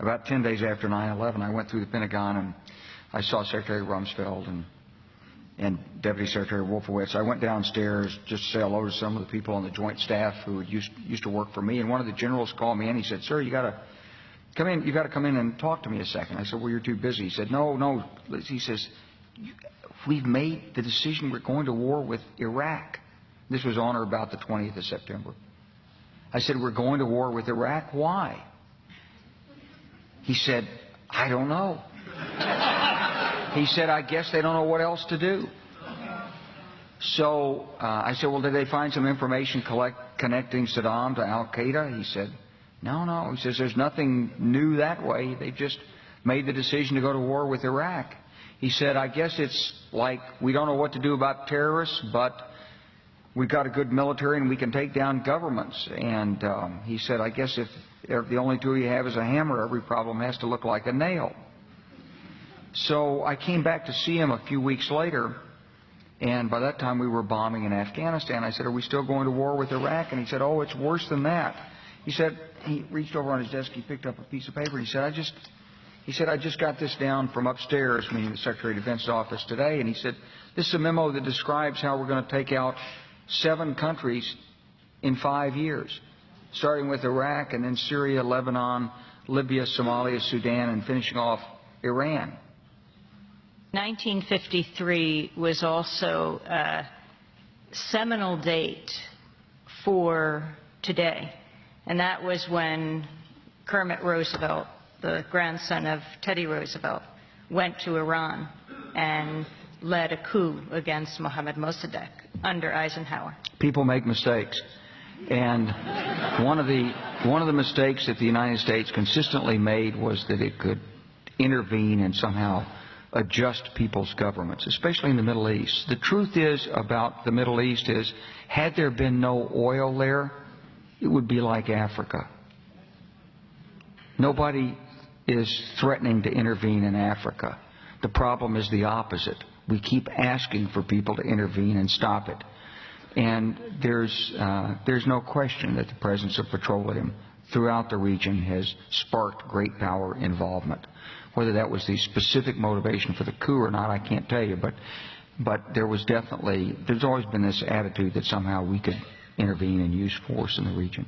about 10 days after 9/11, I went through the Pentagon and I saw Secretary Rumsfeld and Deputy Secretary Wolfowitz. I went downstairs just to say hello to some of the people on the Joint Staff who used to work for me. And one of the generals called me in. He said, "Sir, you got to come in. You got to come in and talk to me a second." I said, "Well, you're too busy." He said, "No." He says, "We've made the decision. We're going to war with Iraq." This was on or about the 20th of September. I said, "We're going to war with Iraq. Why?" He said, "I don't know." He said, "I guess they don't know what else to do." So I said, "Well, did they find some information connecting Saddam to Al-Qaeda?" He said, No. He says, "There's nothing new that way. They just made the decision to go to war with Iraq." He said, "I guess it's like we don't know what to do about terrorists, but we've got a good military and we can take down governments." And he said, "I guess if the only tool you have is a hammer, every problem has to look like a nail." So I came back to see him a few weeks later, and by that time we were bombing in Afghanistan. I said, "Are we still going to war with Iraq?" And he said, "Oh, it's worse than that." He said, he reached over on his desk, he picked up a piece of paper, he said, I just got this down from upstairs," meaning the Secretary of Defense's office today, and he said, "This is a memo that describes how we're going to take out 7 countries in 5 years, starting with Iraq and then Syria, Lebanon, Libya, Somalia, Sudan, and finishing off Iran." 1953 was also a seminal date for today, and that was when Kermit Roosevelt, the grandson of Teddy Roosevelt, went to Iran and led a coup against Mohammad Mossadegh under Eisenhower. People make mistakes, and one of the mistakes that the United States consistently made was that it could intervene and somehow adjust people's governments, especially in the Middle East. The truth is about the Middle East is, had there been no oil there, it would be like Africa. Nobody is threatening to intervene in Africa. The problem is the opposite. We keep asking for people to intervene and stop it. And there's no question that the presence of petroleum throughout the region has sparked great power involvement. Whether that was the specific motivation for the coup or not, I can't tell you, but there's always been this attitude that somehow we could intervene and use force in the region.